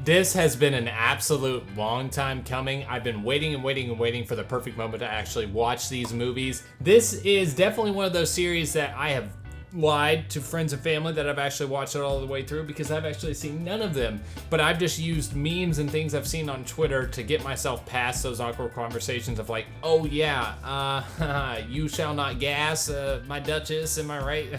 This has been an absolute long time coming. I've been waiting and waiting and waiting for the perfect moment to actually watch these movies. This is definitely one of those series that I have lied to friends and family that I've actually watched it all the way through, because I've actually seen none of them, but I've just used memes and things I've seen on Twitter to get myself past those awkward conversations of like, oh yeah, you shall not gas, my Duchess, am I right?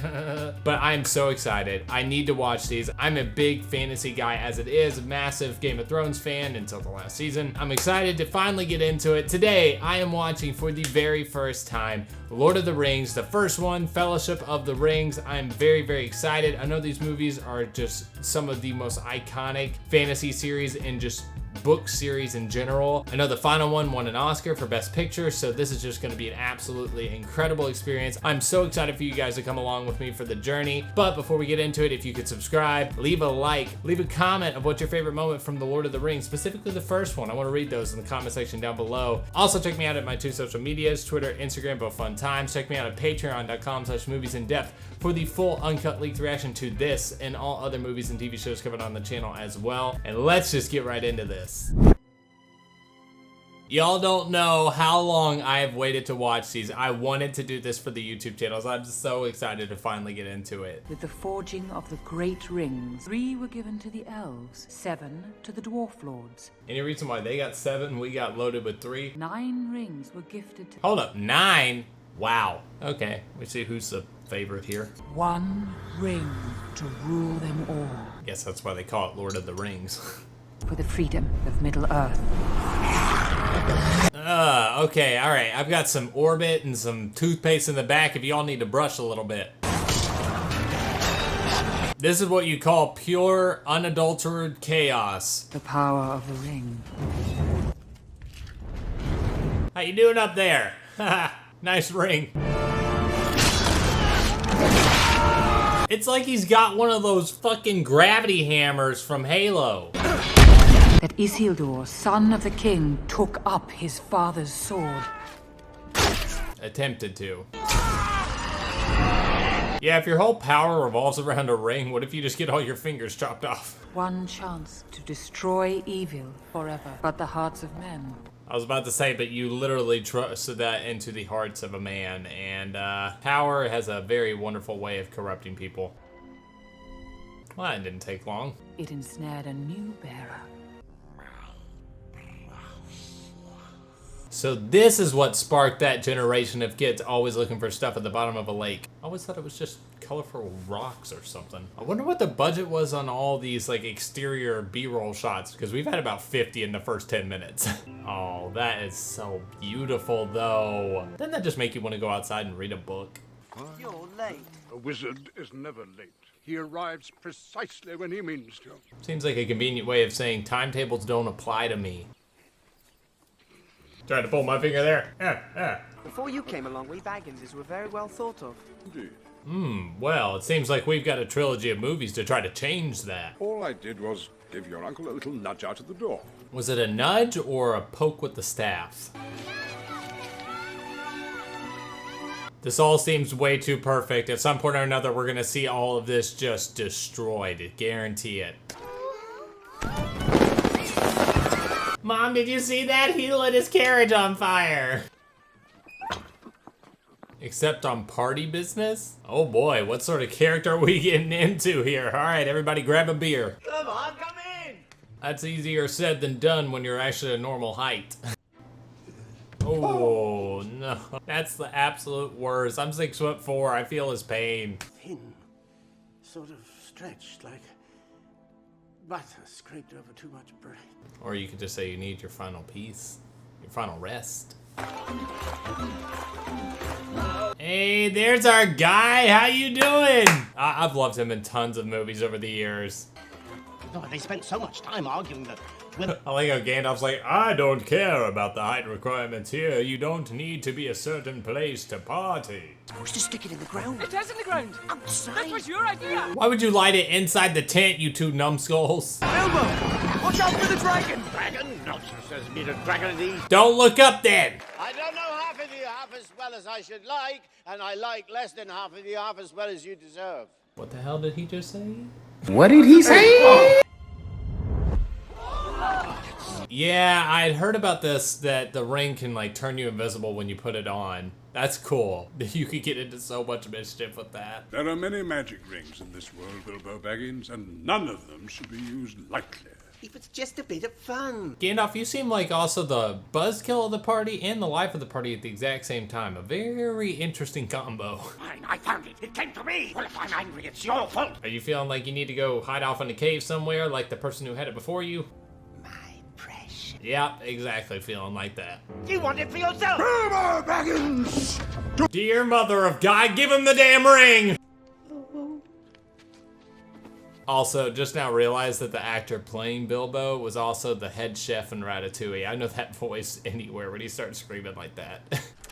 But I'm so excited. I need to watch these. I'm a big fantasy guy as it is, massive Game of Thrones fan until the last season. I'm excited to finally get into it. Today, I am watching for the very first time Lord of the Rings, the first one, Fellowship of the Ring. I'm very, very excited. I know these movies are just some of the most iconic fantasy series and just book series in general. I know the final one won an Oscar for Best Picture, so this is just gonna be an absolutely incredible experience. I'm so excited for you guys to come along with me for the journey. But before we get into it, if you could subscribe, leave a like, leave a comment of what's your favorite moment from The Lord of the Rings, specifically the first one. I wanna read those in the comment section down below. Also check me out at my 2 social medias, Twitter, Instagram, both fun times. Check me out at patreon.com/moviesinDepth for the full uncut leaked reaction to this and all other movies and TV shows covered on the channel as well. And let's just get right into this. Y'all don't know how long I have waited to watch these. I wanted to do this for the YouTube channels. I'm so excited to finally get into it. With the forging of the great rings, 3 were given to the elves, 7 to the dwarf lords. Any reason why they got 7, we got loaded with 3? 9 rings were gifted to... Hold up, 9? Wow. Okay, we see who's the favorite here. 1 ring to rule them all. Guess that's why they call it Lord of the Rings. For the freedom of Middle-earth. Okay, alright. I've got some Orbit and some toothpaste in the back if y'all need to brush a little bit. This is what you call pure, unadulterated chaos. The power of the ring. How you doing up there? Nice ring. It's like he's got one of those fucking gravity hammers from Halo. That Isildur, son of the king, took up his father's sword. Attempted to. Yeah, if your whole power revolves around a ring, what if you just get all your fingers chopped off? 1 chance to destroy evil forever, but the hearts of men. I was about to say, but you literally trusted that into the hearts of a man, and power has a very wonderful way of corrupting people. Well, that didn't take long. It ensnared a new bearer. So this is what sparked that generation of kids always looking for stuff at the bottom of a lake. I always thought it was just colorful rocks or something. I wonder what the budget was on all these like exterior B-roll shots, because we've had about 50 in the first 10 minutes. Oh, that is so beautiful though. Doesn't that just make you want to go outside and read a book? You're late. A wizard is never late. He arrives precisely when he means to. Seems like a convenient way of saying timetables don't apply to me. Trying to pull my finger there. Before you came along, we Bagginses were very well thought of. Indeed. Well, it seems like we've got a trilogy of movies to try to change that. All I did was give your uncle a little nudge out of the door. Was it a nudge or a poke with the staff? This all seems way too perfect. At some point or another, we're gonna see all of this just destroyed. Guarantee it. Mom, did you see that? He lit his carriage on fire. Except on party business? Oh boy, what sort of character are we getting into here? All right, everybody grab a beer. Come on, come in! That's easier said than done when you're actually a normal height. Oh no, that's the absolute worst. I'm 6'4", I feel his pain. Thin, sort of stretched like butter scraped over too much bread. Or you could just say you need your final piece, your final rest. Hey, there's our guy. How you doing? I've loved him in tons of movies over the years. No, they spent so much time arguing that women... I like how Gandalf's like, I don't care about the height requirements here. You don't need to be a certain place to party. Supposed to stick it in the ground. It is in the ground. Outside. That was your idea. Why would you light it inside the tent, you two numbskulls? Bilbo, watch out for the dragon. Dragon? Nonsense, there's been a dragon in these. Don't look up then. I don't know half of you half as well as I should like, and I like less than half of you half as well as you deserve. What the hell did he just say? What did he say? Yeah, I'd heard about this, that the ring can like turn you invisible when you put it on. That's cool. You could get into so much mischief with that. There are many magic rings in this world, Bilbo Baggins, and none of them should be used lightly. If it's just a bit of fun. Gandalf, you seem like also the buzzkill of the party and the life of the party at the exact same time. A very interesting combo. Fine, I found it. It came to me. Well, if I'm angry, it's your fault. Are you feeling like you need to go hide off in a cave somewhere like the person who had it before you? My precious. Yeah, exactly, feeling like that. You want it for yourself. Bilbo Baggins! Dear Mother of God, give him the damn ring! Also, just now realized that the actor playing Bilbo was also the head chef in Ratatouille. I know that voice anywhere when he starts screaming like that.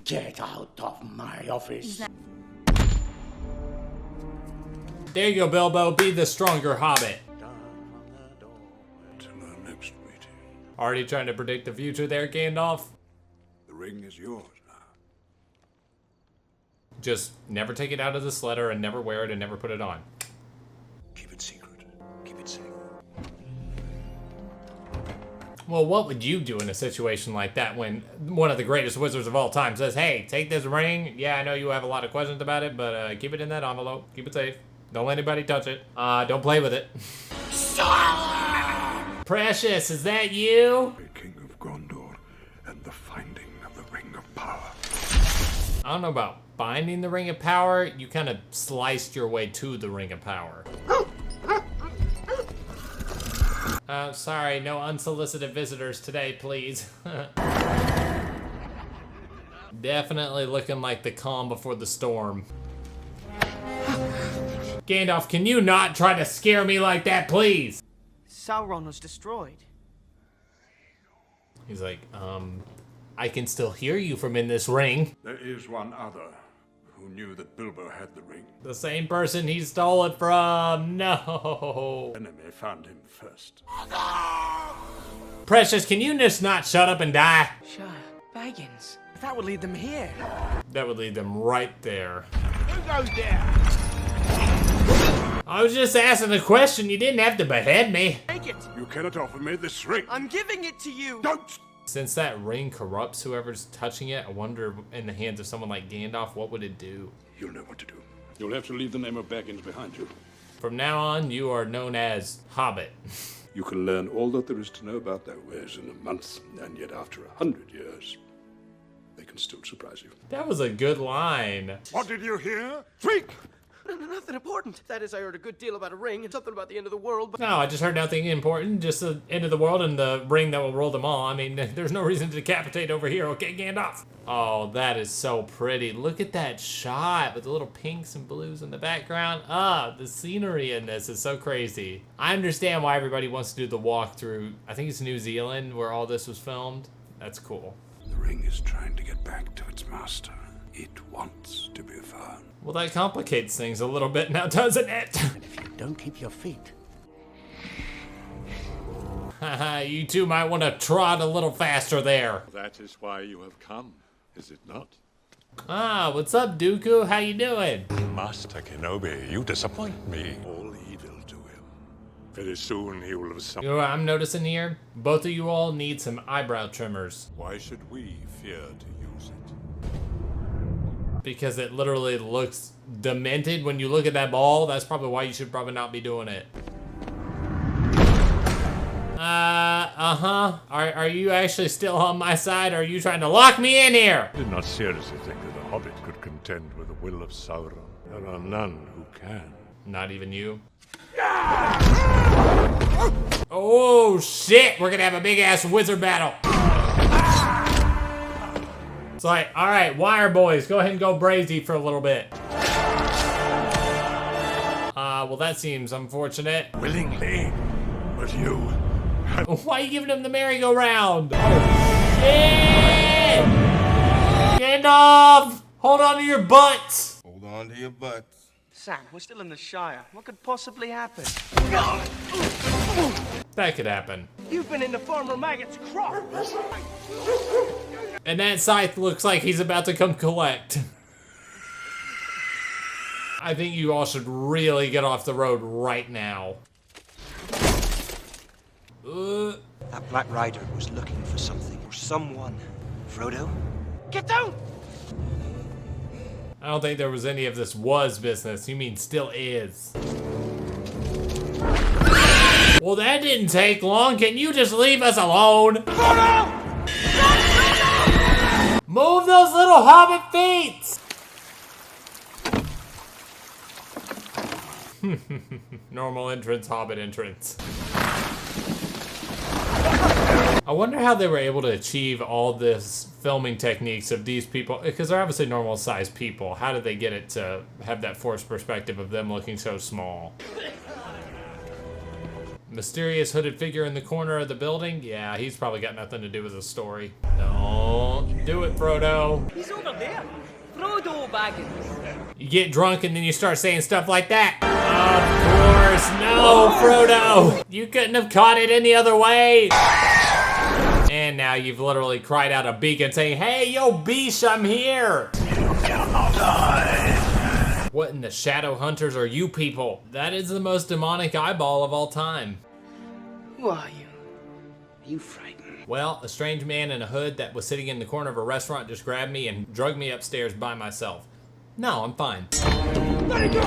Get out of my office. There you go, Bilbo. Be the stronger hobbit. Till our next meeting. Already trying to predict the future there, Gandalf? The ring is yours now. Just never take it out of the sledder and never wear it and never put it on. Keep it secret. Keep it safe. Well, what would you do in a situation like that when one of the greatest wizards of all time says, hey, take this ring. Yeah, I know you have a lot of questions about it, but keep it in that envelope. Keep it safe. Don't let anybody touch it. Don't play with it. Precious, is that you? The King of Gondor and the finding of the Ring of Power. I don't know about finding the Ring of Power. You kind of sliced your way to the Ring of Power. Sorry, no unsolicited visitors today, please. Definitely looking like the calm before the storm. Gandalf, can you not try to scare me like that, please? Sauron was destroyed. He's like, I can still hear you from in this ring. There is one other who knew that Bilbo had the ring. The same person he stole it from. No. Enemy found him first. Precious, can you just not shut up and die? Sure. Baggins. That would lead them here. That would lead them right there. Who goes there? I was just asking a question. You didn't have to behead me. Take it. You cannot offer me this ring. I'm giving it to you. Don't! Since that ring corrupts whoever's touching it, I wonder in the hands of someone like Gandalf, what would it do? You'll know what to do. You'll have to leave the name of Baggins behind you. From now on, you are known as Hobbit. You can learn all that there is to know about their ways in a month, and yet after 100 years, they can still surprise you. That was a good line. What did you hear? Speak! No, nothing important. That is, I heard a good deal about a ring and something about the end of the world, but... No, I just heard nothing important. Just the end of the world and the ring that will rule them all. I mean, there's no reason to decapitate over here, okay, Gandalf? Oh, that is so pretty. Look at that shot with the little pinks and blues in the background. The scenery in this is so crazy. I understand why everybody wants to do the walk through, I think it's New Zealand where all this was filmed. That's cool. The ring is trying to get back to its master. It wants to be found. Well, that complicates things a little bit now, doesn't it? And if you don't keep your feet. Haha, you two might want to trot a little faster there. That is why you have come, is it not? What's up, Dooku? How you doing? Master Kenobi, you disappoint me. All evil to him. Very soon he will have some. You know what I'm noticing here? Both of you all need some eyebrow trimmers. Why should we fear to use it? Because it literally looks demented when you look at that ball. That's probably why you should probably not be doing it. Are you actually still on my side, or are you trying to lock me in here? I did not seriously think that a hobbit could contend with the will of Sauron. There are none who can. Not even you? Oh, shit! We're gonna have a big-ass wizard battle. It's like, alright, wire boys, go ahead and go brazy for a little bit. Well, that seems unfortunate. Willingly, but you... Why are you giving him the merry-go-round? Oh, shit! Gandalf! Hold on to your butts! Hold on to your butts. Sam, we're still in the Shire. What could possibly happen? That could happen. You've been into Farmer Maggot's crop. And that scythe looks like he's about to come collect. I think you all should really get off the road right now. That Black Rider was looking for something or someone. Frodo? Get down! I don't think there was any of this was business. You mean still is. Well, that didn't take long. Can you just leave us alone? Move those little hobbit feet! Normal entrance, hobbit entrance. I wonder how they were able to achieve all this filming techniques of these people, because they're obviously normal sized people. How did they get it to have that forced perspective of them looking so small? Mysterious hooded figure in the corner of the building? Yeah, he's probably got nothing to do with the story. Don't do it, Frodo. He's over there. Frodo Baggins. You get drunk and then you start saying stuff like that. Of course, no, Frodo. You couldn't have caught it any other way. And now you've literally cried out a beacon saying, hey, yo, Beesh, I'm here. You cannot die. What in the Shadow Hunters are you people? That is the most demonic eyeball of all time. Who are you? Are you frightened? Well, a strange man in a hood that was sitting in the corner of a restaurant just grabbed me and drugged me upstairs by myself. No, I'm fine. Let go!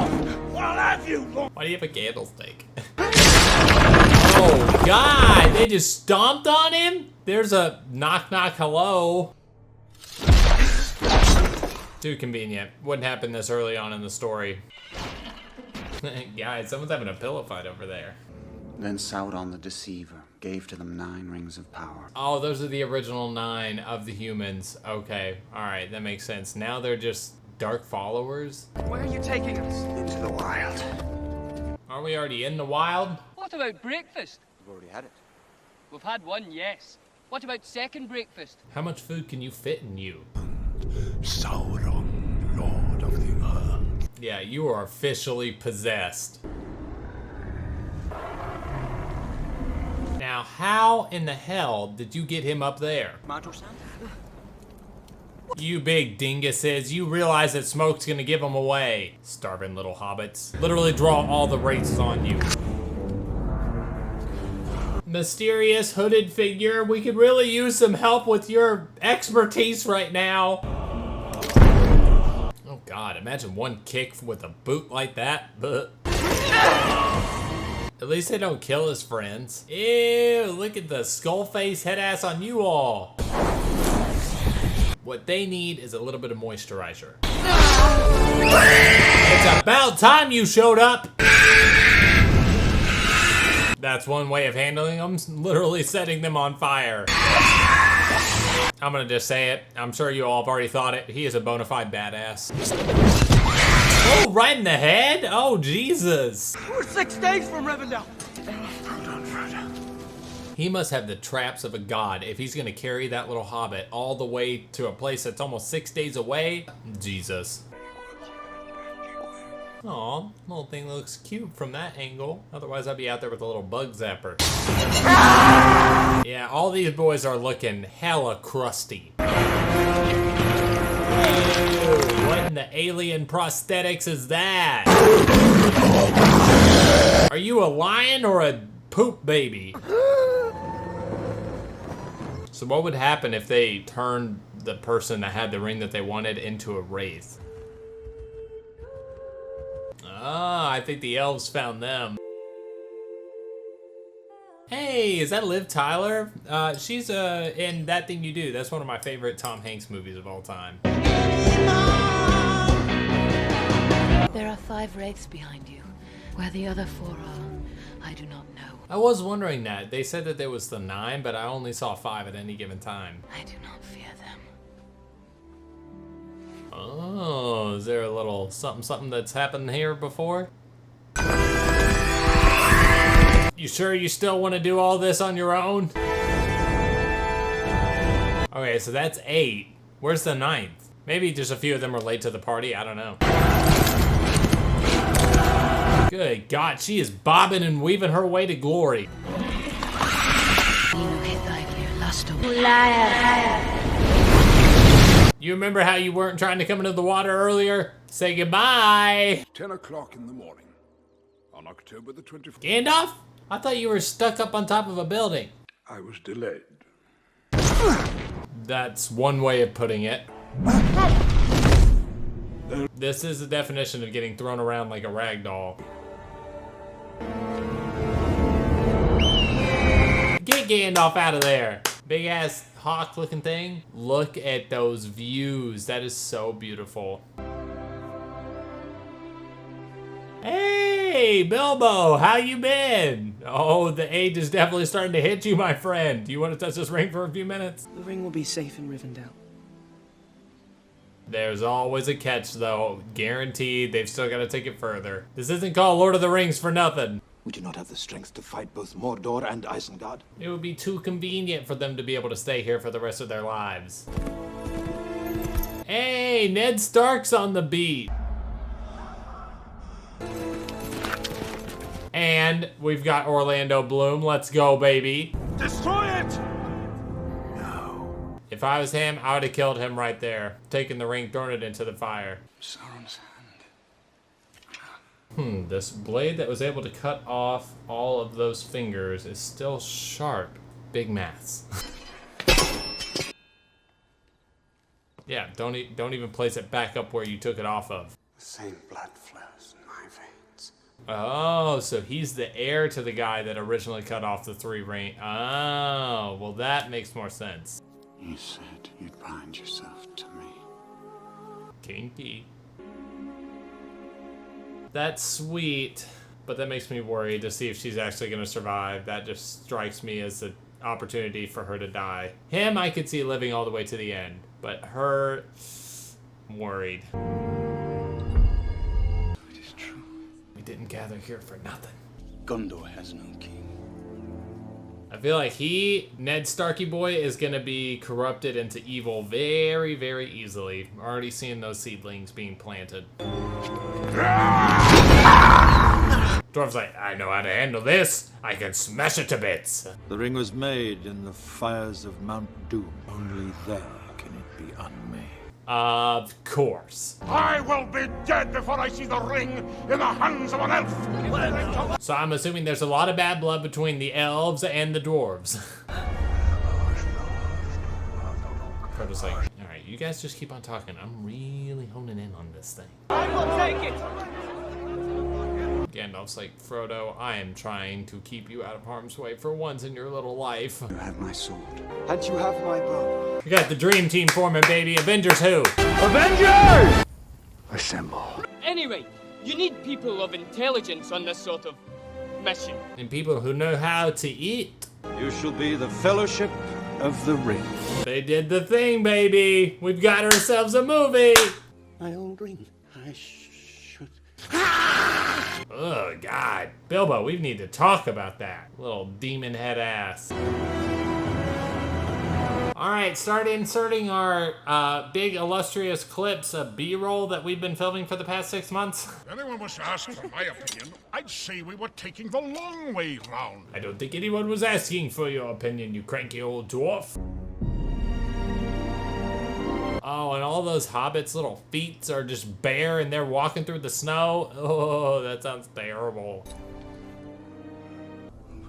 I'll have you! Why do you have a candlestick? Oh, God! They just stomped on him? There's a knock knock hello. Too convenient. Wouldn't happen this early on in the story. Guys, someone's having a pillow fight over there. Then Sauron the Deceiver gave to them 9 rings of power. Oh, those are the original 9 of the humans. Okay, alright, that makes sense. Now they're just dark followers? Where are you taking us? Into the wild. Aren't we already in the wild? What about breakfast? We've already had it. We've had one, yes. What about second breakfast? How much food can you fit in you? Sauron, Lord of the Earth. Yeah, you are officially possessed. Now, how in the hell did you get him up there? You big dinguses, you realize that smoke's gonna give them away. Starving little hobbits. Literally draw all the races on you. Mysterious hooded figure, we could really use some help with your expertise right now. Oh God, imagine one kick with a boot like that. At least they don't kill his friends. Ew, look at the skull face head ass on you all. What they need is a little bit of moisturizer. It's about time you showed up. That's one way of handling them, literally setting them on fire. I'm gonna just say it. I'm sure you all have already thought it. He is a bona fide badass. Oh, right in the head? Oh, Jesus. We're 6 days from Rivendell. He must have the traps of a god if he's gonna carry that little hobbit all the way to a place that's almost 6 days away. Jesus. Aw, little thing looks cute from that angle. Otherwise, I'd be out there with a little bug zapper. Yeah, all these boys are looking hella crusty. Ew, what in the alien prosthetics is that? Are you a lion or a poop baby? So what would happen if they turned the person that had the ring that they wanted into a wraith? Ah, I think the elves found them. Hey, is that Liv Tyler? She's in That Thing You Do. That's one of my favorite Tom Hanks movies of all time. There are 5 wraiths behind you. Where the other 4 are, I do not know. I was wondering that. They said that there was the 9, but I only saw 5 at any given time. I do not fear them. Oh, is there a little something that's happened here before? You sure you still want to do all this on your own? Okay, so that's 8. Where's the 9th? Maybe just a few of them were late to the party, I don't know. Good God, she is bobbing and weaving her way to glory. You remember how you weren't trying to come into the water earlier? Say goodbye. 10 o'clock in the morning on October the 24th. Gandalf? I thought you were stuck up on top of a building. I was delayed. That's one way of putting it. This is the definition of getting thrown around like a rag doll. Get Gandalf out of there. Big ass hawk looking thing. Look at those views. That is so beautiful. Hey, Bilbo, how you been? Oh, the age is definitely starting to hit you, my friend. Do you want to touch this ring for a few minutes? The ring will be safe in Rivendell. There's always a catch, though. Guaranteed, they've still got to take it further. This isn't called Lord of the Rings for nothing. We do not have the strength to fight both Mordor and Isengard. It would be too convenient for them to be able to stay here for the rest of their lives. Hey, Ned Stark's on the beat. And we've got Orlando Bloom. Let's go, baby. Destroy it! If I was him, I would have killed him right there. Taken the ring, thrown it into the fire. Sauron's hand. This blade that was able to cut off all of those fingers is still sharp. Big maths. Yeah, don't even place it back up where you took it off of. The same blood flows in my veins. Oh, so he's the heir to the guy that originally cut off the 3 ring. Oh, well that makes more sense. You said you'd bind yourself to me. Kinky. That's sweet, but that makes me worried to see if she's actually going to survive. That just strikes me as an opportunity for her to die. Him, I could see living all the way to the end, but her, I'm worried. It is true. We didn't gather here for nothing. Gondor has no king. I feel like Ned Starky boy, is going to be corrupted into evil very, very easily. I'm already seeing those seedlings being planted. Dwarf's like, I know how to handle this. I can smash it to bits. The ring was made in the fires of Mount Doom. Only there can it be unmade. Of course. I will be dead before I see the ring in the hands of an elf! So I'm assuming there's a lot of bad blood between the elves and the dwarves. Frodo's like, alright, you guys just keep on talking. I'm really honing in on this thing. I will take it! Gandalf's like, Frodo, I am trying to keep you out of harm's way for once in your little life. You have my sword. And you have my bow. You got the dream team forming, baby. Avengers who? Avengers! Assemble. Anyway, you need people of intelligence on this sort of mission. And people who know how to eat. You shall be the Fellowship of the Ring. They did the thing, baby. We've got ourselves a movie. My old ring. I should. Oh, God. Bilbo, we need to talk about that. Little demon head ass. Alright, start inserting our big illustrious clips of B-roll that we've been filming for the past 6 months. If anyone was to ask for my opinion, I'd say we were taking the long way round. I don't think anyone was asking for your opinion, you cranky old dwarf. Oh, and all those hobbits' little feet are just bare and they're walking through the snow. Oh, that sounds terrible.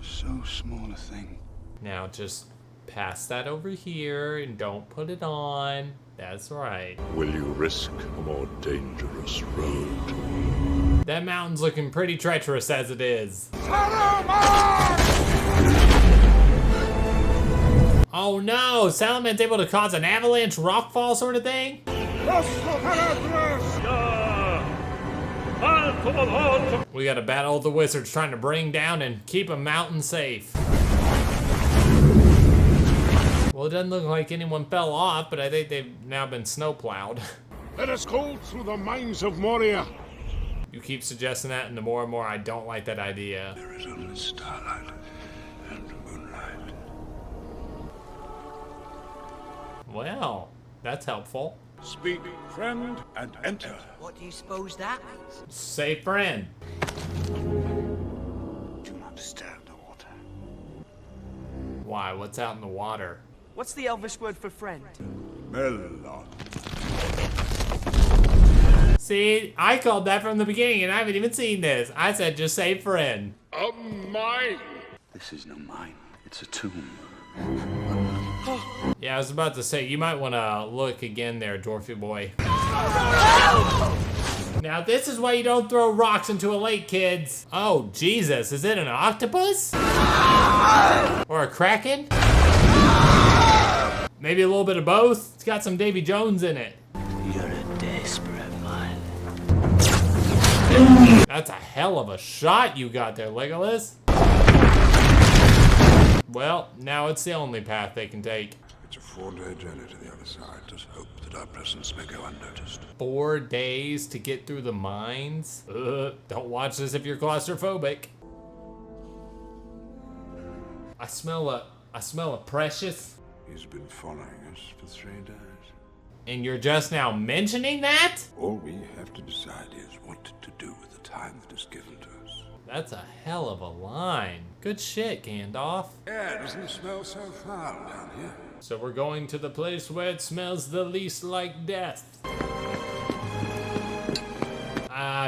So small a thing. Now just pass that over here and don't put it on. That's right. Will you risk a more dangerous road? That mountain's looking pretty treacherous as it is. Oh no, Saruman's able to cause an avalanche rockfall sort of thing? We gotta battle the wizards trying to bring down and keep a mountain safe. Well, it doesn't look like anyone fell off, but I think they've now been snowplowed. Let us go through the mines of Moria. You keep suggesting that, and the more and more I don't like that idea. There is only starlight and moonlight. Well, that's helpful. Speak, friend, and enter. What do you suppose that means? Say friend. Do not disturb the water. Why? What's out in the water? What's the Elvish word for friend? Melon. See, I called that from the beginning and I haven't even seen this. I said just say friend. A mine. This is no mine. It's a tomb. Yeah, I was about to say, you might want to look again there, Dwarfy boy. Now, this is why you don't throw rocks into a lake, kids. Oh, Jesus, is it an octopus? Or a kraken? Maybe a little bit of both? It's got some Davy Jones in it. You're a desperate man. That's a hell of a shot you got there, Legolas. Well, now it's the only path they can take. It's a 4-day journey to the other side. Just hope that our presence may go unnoticed. 4 days to get through the mines? Don't watch this if you're claustrophobic. I smell a Precious. He's been following us for 3 days. And you're just now mentioning that? All we have to decide is what to do with the time that is given to us. That's a hell of a line. Good shit, Gandalf. Yeah, it doesn't smell so foul down here. So we're going to the place where it smells the least like death.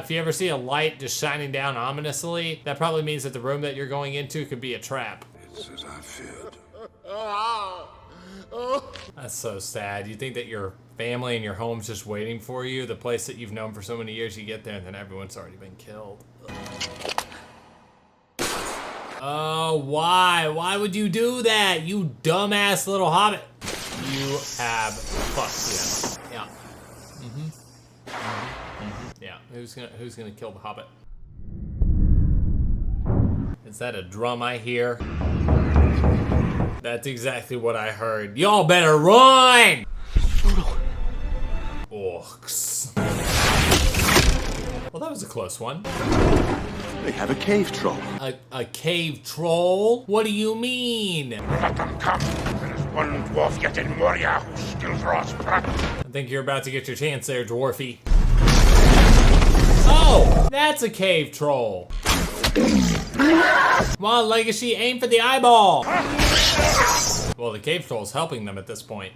If you ever see a light just shining down ominously, that probably means that the room that you're going into could be a trap. It's as I feared. That's so sad. You think that your family and your home's just waiting for you, the place that you've known for so many years, you get there and then everyone's already been killed. Oh, why? Why would you do that? You dumbass little hobbit. You have fucked. Yeah. Yeah. Who's gonna kill the hobbit? Is that a drum I hear? That's exactly what I heard. Y'all better run! Orcs. Well, that was a close one. They have a cave troll. A cave troll? What do you mean? Let them come. There is one dwarf yet in Moria who still draws breath. I think you're about to get your chance there, Dwarfy. Oh, that's a cave troll. Come on, Legacy, aim for the eyeball. Well, the cave troll's helping them at this point.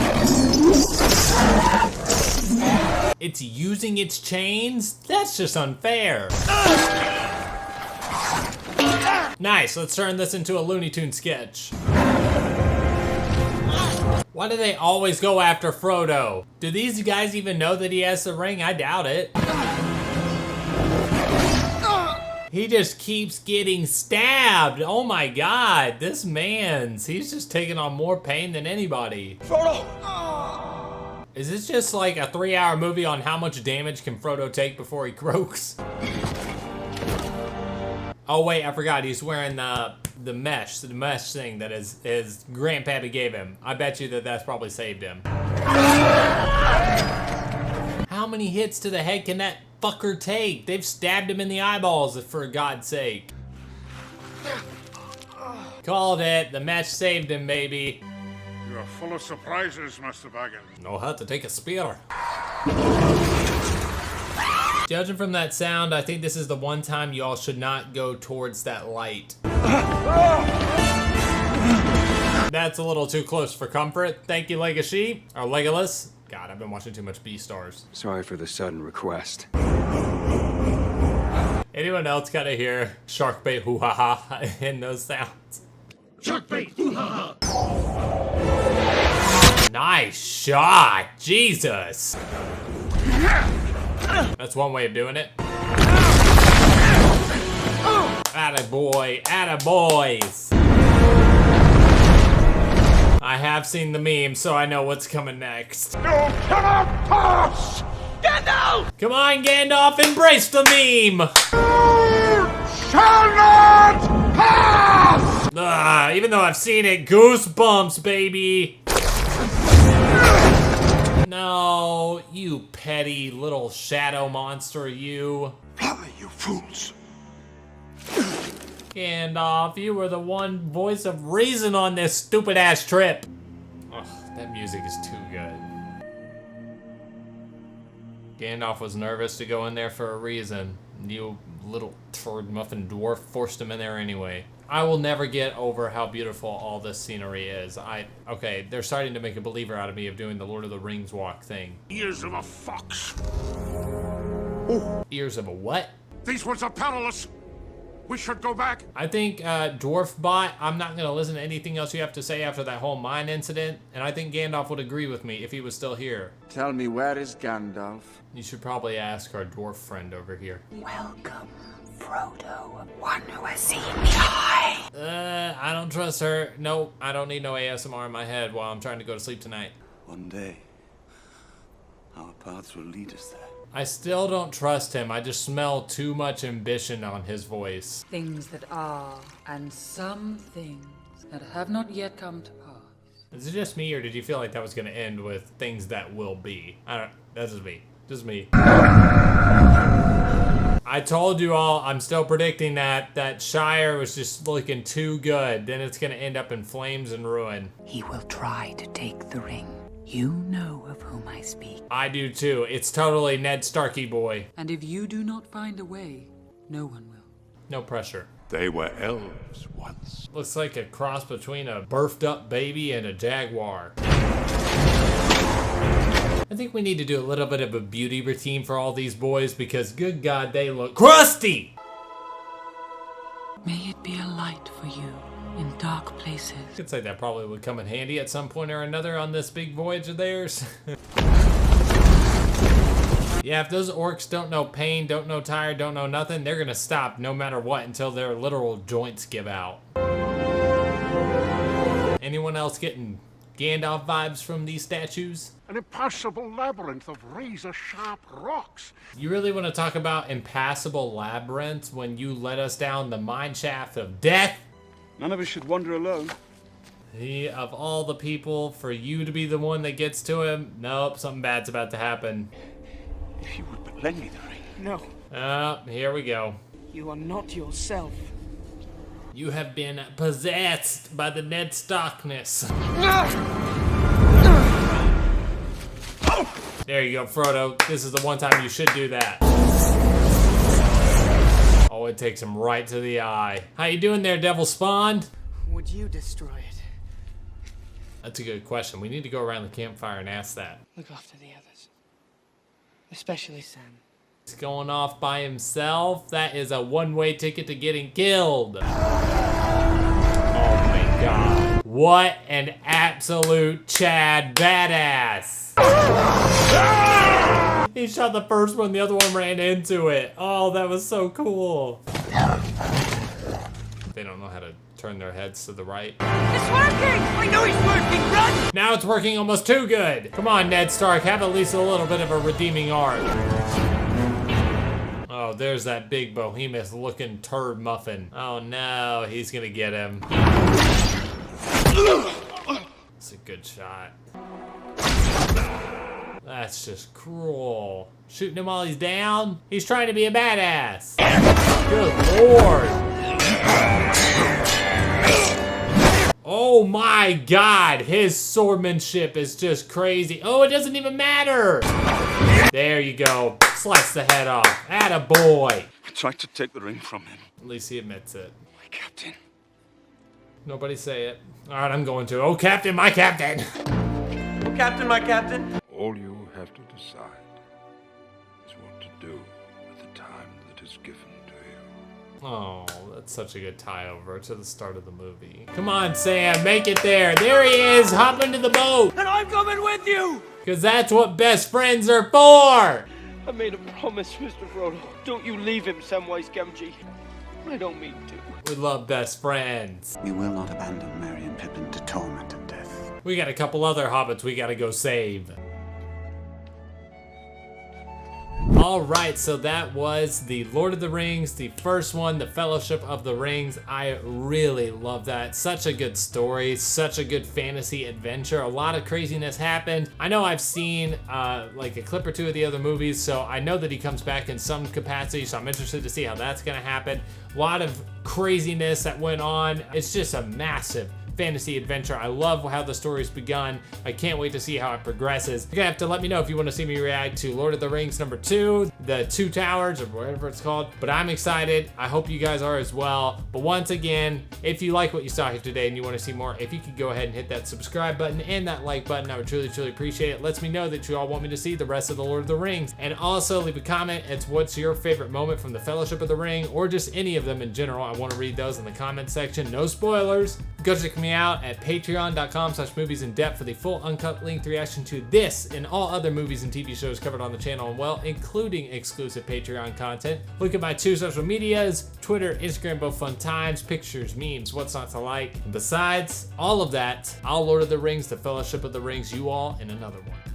It's using its chains? That's just unfair. Nice, let's turn this into a Looney Tunes sketch. Why do they always go after Frodo? Do these guys even know that he has the ring? I doubt it. He just keeps getting stabbed. Oh my god, this he's just taking on more pain than anybody. Frodo! Is this just like a 3-hour movie on how much damage can Frodo take before he croaks? Oh wait, I forgot, he's wearing the mesh thing that his grandpappy gave him. I bet you that's probably saved him. How many hits to the head can that fucker take? They've stabbed him in the eyeballs, for God's sake. Called it. The match saved him, baby. You are full of surprises, Master Baggins. Know how to take a spear. Judging from that sound, I think this is the one time y'all should not go towards that light. That's a little too close for comfort. Thank you, Legacy. Or Legolas. God, I've been watching too much Beastars. Sorry for the sudden request. Anyone else gotta hear shark bait hoo ha ha in those sounds? Shark bait hoo ha ha! Nice shot! Jesus! That's one way of doing it. Attaboy, attaboys! I have seen the meme, so I know what's coming next. You cannot pass! Gandalf! Come on, Gandalf, embrace the meme! You shall not pass! Even though I've seen it, goosebumps, baby! No, you petty little shadow monster, you. Fly, you fools! Gandalf, you were the one voice of reason on this stupid-ass trip. Ugh, that music is too good. Gandalf was nervous to go in there for a reason. You little turd muffin dwarf forced him in there anyway. I will never get over how beautiful all this scenery is. Okay, they're starting to make a believer out of me of doing the Lord of the Rings walk thing. Ears of a fox. Ears of a what? These words are perilous. We should go back. I think Dwarfbot, I'm not going to listen to anything else you have to say after that whole mine incident, and I think Gandalf would agree with me if he was still here. Tell me, where is Gandalf? You should probably ask our dwarf friend over here. Welcome, Frodo, one who has seen me high. I don't trust her. Nope, I don't need no ASMR in my head while I'm trying to go to sleep tonight. One day, our paths will lead us there. I still don't trust him. I just smell too much ambition on his voice. Things that are, and some things that have not yet come to pass. Is it just me, or did you feel like that was going to end with things that will be? I don't. That's just me. Just me. I told you all, I'm still predicting that Shire was just looking too good. Then it's going to end up in flames and ruin. He will try to take the ring. You know of whom I speak. I do too. It's totally Ned Starky boy. And if you do not find a way, no one will. No pressure. They were elves once. Looks like a cross between a birthed up baby and a jaguar. I think we need to do a little bit of a beauty routine for all these boys because good God, they look crusty! May it be a light for you in dark places. I could say that probably would come in handy at some point or another on this big voyage of theirs. Yeah, if those orcs don't know pain, don't know tired, don't know nothing, they're gonna stop no matter what until their literal joints give out. Anyone else getting Gandalf vibes from these statues? An impassable labyrinth of razor-sharp rocks. You really want to talk about impassable labyrinths when you led us down the mine shaft of death? None of us should wander alone. Of all the people, for you to be the one that gets to him, nope, something bad's about to happen. If you would but lend me the ring. No, Here we go. you are not yourself. You have been possessed by the Ned Starkness. There you go, Frodo. This is the one time you should do that. Oh, it takes him right to the eye. How you doing there, Devil Spawn? Would you destroy it? That's a good question. We need to go around the campfire and ask that. Look after the others. Especially Sam. He's going off by himself. That is a one-way ticket to getting killed. Oh my God. What an absolute Chad badass. He shot the first one, the other one ran into it. Oh, that was so cool. They don't know how to turn their heads to the right. It's working! I know it's working, run! Now it's working almost too good. Come on, Ned Stark, have at least a little bit of a redeeming arc. Oh, there's that big behemoth looking turd muffin. Oh no, he's gonna get him. It's a good shot. That's just cruel. Shooting him while he's down? He's trying to be a badass. Good Lord. Oh my God, his swordmanship is just crazy. Oh, it doesn't even matter. There you go. Slice the head off. Attaboy. I tried to take the ring from him. At least he admits it. My captain. Nobody say it. All right, I'm going to. Oh, Captain, my Captain. Oh, Captain, my Captain. All you have to decide is what to do with the time that is given to you. Oh, that's such a good tie over to the start of the movie. Come on, Sam, make it there. There he is. Hop into the boat. And I'm coming with you! Because that's what best friends are for. I made a promise, Mr. Frodo. Don't you leave him, Samwise Gamgee. I don't mean to. We love best friends. We will not abandon Merry and Pippin to torment and death. We got a couple other hobbits we gotta go save. Alright, so that was the Lord of the Rings, the first one, the Fellowship of the Rings. I really love that. Such a good story, such a good fantasy adventure. A lot of craziness happened. I know I've seen like a clip or two of the other movies, so I know that he comes back in some capacity, so I'm interested to see how that's gonna happen. A lot of craziness that went on. It's just a massive, fantasy adventure. I love how the story's begun. I can't wait to see how it progresses. You're gonna have to let me know if you want to see me react to Lord of the Rings #2, the Two Towers, or whatever it's called. But I'm excited. I hope you guys are as well. But once again, if you like what you saw here today and you want to see more, if you could go ahead and hit that subscribe button and that like button, I would truly, truly appreciate it. It lets me know that you all want me to see the rest of the Lord of the Rings. And also leave a comment. It's what's your favorite moment from the Fellowship of the Ring, or just any of them in general. I want to read those in the comment section. No spoilers. Go check me out at patreon.com/moviesinDepth for the full uncut length reaction to this and all other movies and TV shows covered on the channel, and well, including exclusive Patreon content. Look at my 2 social medias, Twitter, Instagram, both fun times, pictures, memes, what's not to like. And besides all of that, I'll Lord of the Rings, the Fellowship of the Rings, you all in another one.